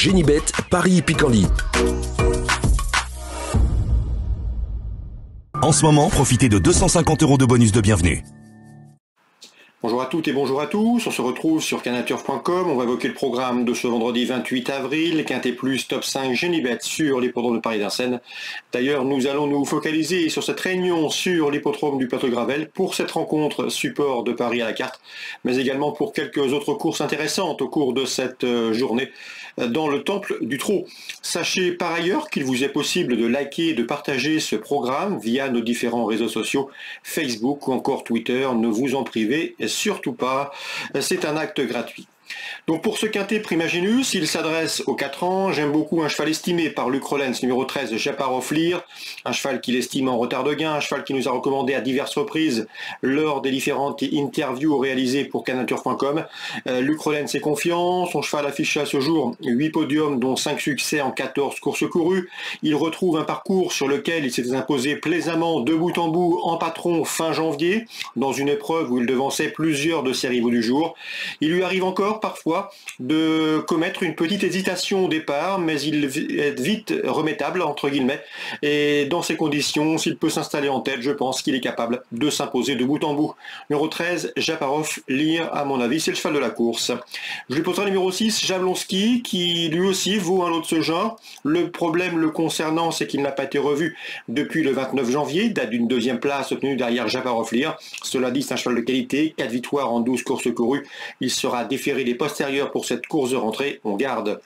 Génibet, Paris-Picanly. En ce moment, profitez de 250 € de bonus de bienvenue. Bonjour à toutes et bonjour à tous, on se retrouve sur cannaturf.com, on va évoquer le programme de ce vendredi 28 avril, Quintet Plus Top 5 Génibet sur l'hippodrome de Paris-Vincennes. D'ailleurs, nous allons nous focaliser sur cette réunion sur l'hippodrome du Plateau de Gravel pour cette rencontre support de Paris à la carte, mais également pour quelques autres courses intéressantes au cours de cette journée dans le Temple du Trot. Sachez par ailleurs qu'il vous est possible de liker et de partager ce programme via nos différents réseaux sociaux, Facebook ou encore Twitter, ne vous en privez surtout pas, c'est un acte gratuit. Donc pour ce quintet Primagénus, il s'adresse aux 4 ans. J'aime beaucoup un cheval estimé par Luc Rollens, numéro 13, Japarov Lear, un cheval qu'il estime en retard de gain, un cheval qui nous a recommandé à diverses reprises lors des différentes interviews réalisées pour cannaturf.com. Luc Rollens est confiant, son cheval affiche à ce jour 8 podiums dont 5 succès en 14 courses courues. Il retrouve un parcours sur lequel il s'était imposé plaisamment de bout en bout en patron fin janvier, dans une épreuve où il devançait plusieurs de ses rivaux du jour. Il lui arrive encore parfois de commettre une petite hésitation au départ, mais il est vite remettable, entre guillemets, et dans ces conditions, s'il peut s'installer en tête, je pense qu'il est capable de s'imposer de bout en bout. Numéro 13, Japarov Lear, à mon avis, c'est le cheval de la course. Je lui poserai numéro 6, Jablonski, qui lui aussi vaut un lot de ce genre. Le problème le concernant, c'est qu'il n'a pas été revu depuis le 29 janvier, date d'une deuxième place obtenue derrière Japarov Lear. Cela dit, c'est un cheval de qualité, 4 victoires en 12 courses courues. Il sera déféré des postérieurs pour cette course de rentrée, on garde.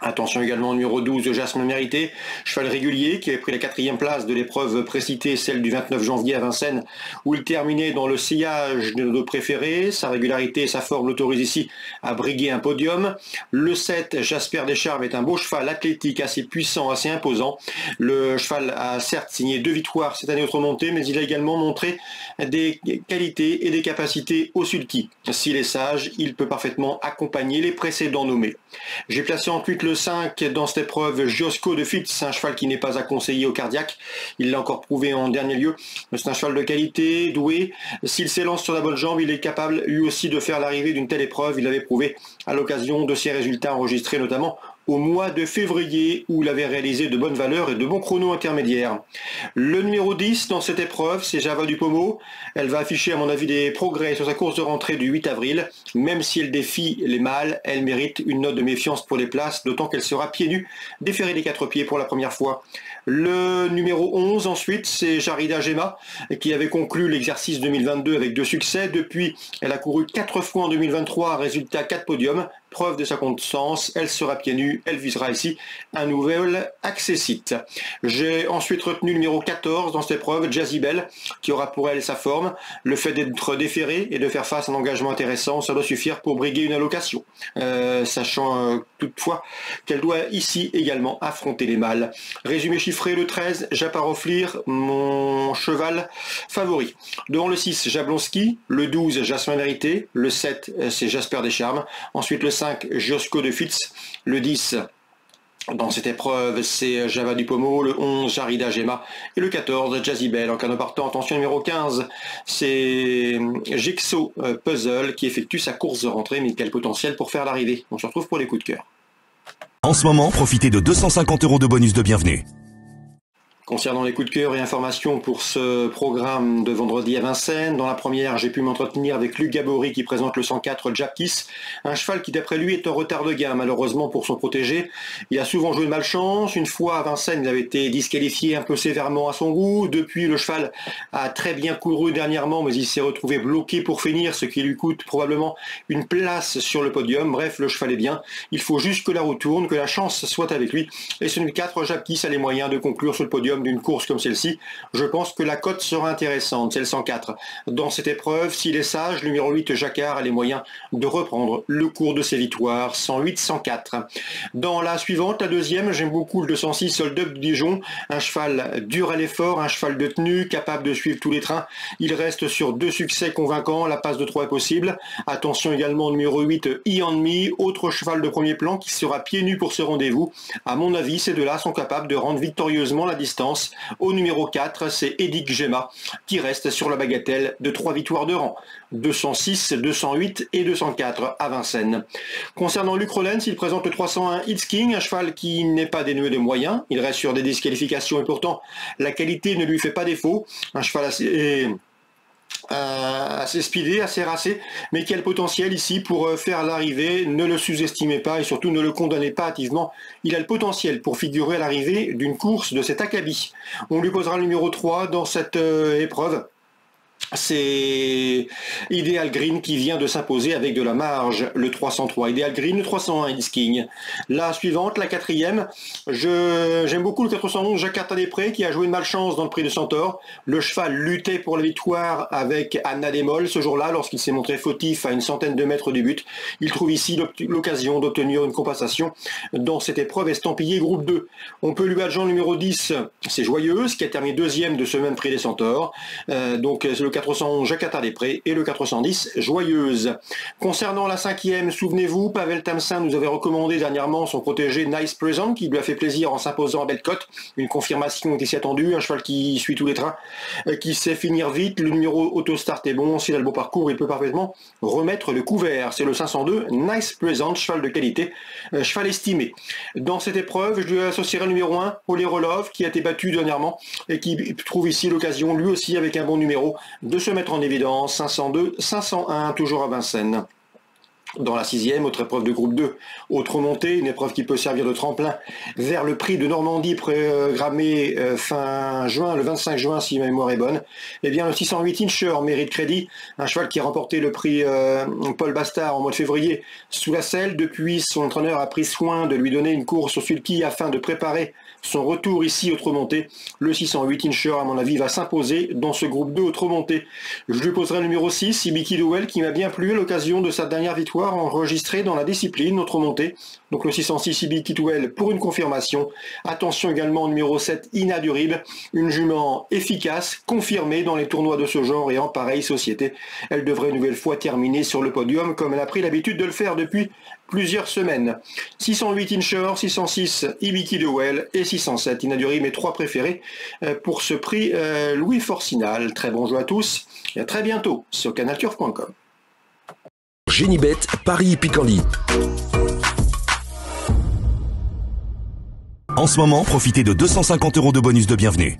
Attention également au numéro 12, Jasmin Mérité, cheval régulier qui avait pris la 4e place de l'épreuve précitée, celle du 29 janvier à Vincennes, où il terminait dans le sillage de nos préférés. Sa régularité et sa forme l'autorisent ici à briguer un podium. Le 7, Jasper Descharmes, est un beau cheval athlétique, assez puissant, assez imposant. Le cheval a certes signé 2 victoires cette année autre-montée, mais il a également montré des qualités et des capacités au sulky. S'il est sage, il peut parfaitement accompagner les précédents nommés. J'ai placé ensuite le 5 dans cette épreuve, Giosco de Fitz, un cheval qui n'est pas à conseiller au cardiaque. Il l'a encore prouvé en dernier lieu. C'est un cheval de qualité, doué. S'il s'élance sur la bonne jambe, il est capable lui aussi de faire l'arrivée d'une telle épreuve. Il l'avait prouvé à l'occasion de ses résultats enregistrés notamment au mois de février, où il avait réalisé de bonnes valeurs et de bons chronos intermédiaires. Le numéro 10 dans cette épreuve, c'est Java du Pommeau. Elle va afficher à mon avis des progrès sur sa course de rentrée du 8 avril. Même si elle défie les mâles, elle mérite une note de méfiance pour les places, d'autant qu'elle sera pieds nus, déférée des 4 pieds pour la première fois. Le numéro 11 ensuite, c'est Jarida Gema, qui avait conclu l'exercice 2022 avec 2 succès. Depuis, elle a couru 4 fois en 2023, résultat 4 podiums. Preuve de sa constance, elle sera pieds nus, elle visera ici un nouvel accessite. J'ai ensuite retenu le numéro 14 dans cette épreuve, Jazzy Bell, qui aura pour elle sa forme. Le fait d'être déféré et de faire face à un engagement intéressant, ça doit suffire pour briguer une allocation. Sachant toutefois qu'elle doit ici également affronter les mâles. Résumé chiffré, le 13, Japarov Lear, mon cheval favori. Devant le 6, Jablonski, le 12, Jasmin Mérité, le 7, c'est Jasper Descharmes. Ensuite le 5, Giosco de Fitz, le 10, dans cette épreuve, c'est Java du Pommeau, le 11, Jarida Gema, et le 14, Jazzy Bell. En cas de partant, attention numéro 15, c'est Jigsaw Puzzle qui effectue sa course de rentrée, mais quel potentiel pour faire l'arrivée. On se retrouve pour les coups de cœur. En ce moment, profitez de 250 € de bonus de bienvenue. Concernant les coups de cœur et informations pour ce programme de vendredi à Vincennes, dans la première, j'ai pu m'entretenir avec Luc Gabory qui présente le 104 Japkiss, un cheval qui d'après lui est en retard de gain malheureusement pour son protégé. Il a souvent joué de malchance, une fois à Vincennes il avait été disqualifié un peu sévèrement à son goût, depuis le cheval a très bien couru dernièrement mais il s'est retrouvé bloqué pour finir, ce qui lui coûte probablement une place sur le podium. Bref, le cheval est bien, il faut juste que la roue tourne, que la chance soit avec lui, et ce 4 Japkiss a les moyens de conclure sur le podium d'une course comme celle-ci. Je pense que la cote sera intéressante, c'est le 104. Dans cette épreuve, s'il est sage, le numéro 8 Jacquard a les moyens de reprendre le cours de ses victoires, 108-104. Dans la suivante, la deuxième, j'aime beaucoup le 206 Sold Up de Dijon, un cheval dur à l'effort, un cheval de tenue, capable de suivre tous les trains. Il reste sur 2 succès convaincants, la passe de 3 est possible. Attention également au numéro 8 Ian Me, autre cheval de premier plan qui sera pieds nus pour ce rendez-vous. À mon avis, ces deux-là sont capables de rendre victorieusement la distance. distance. Au numéro 4, c'est Edic Gemma qui reste sur la bagatelle de 3 victoires de rang. 206, 208 et 204 à Vincennes. Concernant Luc Rollens, il présente le 301 It's King, un cheval qui n'est pas dénué de moyens. Il reste sur des disqualifications et pourtant la qualité ne lui fait pas défaut. Un cheval assez speedé, assez racé, mais qui a le potentiel ici pour faire l'arrivée. Ne le sous-estimez pas et surtout ne le condamnez pas hâtivement. Il a le potentiel pour figurer à l'arrivée d'une course de cet acabit. On lui posera le numéro 3 dans cette épreuve. C'est Ideal Green qui vient de s'imposer avec de la marge, le 303. Ideal Green, le 301 It's King. La suivante, la 4e, j'aime beaucoup le 411 Jacques Tadépré qui a joué de malchance dans le prix de Centaure. Le cheval luttait pour la victoire avec Anna Desmolles ce jour-là lorsqu'il s'est montré fautif à une centaine de mètres du but. Il trouve ici l'occasion d'obtenir une compensation dans cette épreuve estampillée groupe 2. On peut lui adjoindre le numéro 10, c'est Joyeuse qui a terminé 2e de ce même prix des Centaures. Donc le 411 Jacques Tadépré et le 410 Joyeuse. Concernant la 5e, souvenez-vous, Pavel Tamsin nous avait recommandé dernièrement son protégé Nice Present qui lui a fait plaisir en s'imposant à Bellecote. Une confirmation était si attendue, un cheval qui suit tous les trains, qui sait finir vite. Le numéro Autostart est bon, s'il a le beau parcours, il peut parfaitement remettre le couvert. C'est le 502 Nice Present, cheval de qualité, cheval estimé. Dans cette épreuve, je lui associerai le numéro 1, Olerolov, qui a été battu dernièrement et qui trouve ici l'occasion, lui aussi avec un bon numéro, de se mettre en évidence. 502, 501, toujours à Vincennes. Dans la 6e, autre épreuve de groupe 2, autre montée, une épreuve qui peut servir de tremplin vers le prix de Normandie programmé fin juin, le 25 juin si ma mémoire est bonne. Eh bien le 608 Incher mérite crédit, un cheval qui a remporté le prix Paul Bastard en mois de février sous la selle. Depuis, son entraîneur a pris soin de lui donner une course au sulky afin de préparer son retour ici autre montée. Le 608 Incher, à mon avis, va s'imposer dans ce groupe 2 autre montée. Je lui poserai le numéro 6, Ibiki Dowell, qui m'a bien plu à l'occasion de sa dernière victoire enregistrée dans la discipline, autre montée. Donc le 606 Ibiki Dowell pour une confirmation. Attention également au numéro 7, Inadurib, une jument efficace, confirmée dans les tournois de ce genre et en pareille société. Elle devrait une nouvelle fois terminer sur le podium comme elle a pris l'habitude de le faire depuis plusieurs semaines. 608 Incher, 606 Ibiki Dowell et 607 Inadurib, mes 3 préférés pour ce prix Louis Forcinal. Très bon jeu à tous et à très bientôt sur canalturf.com. Génibet, Paris Picardie. En ce moment, profitez de 250 € de bonus de bienvenue.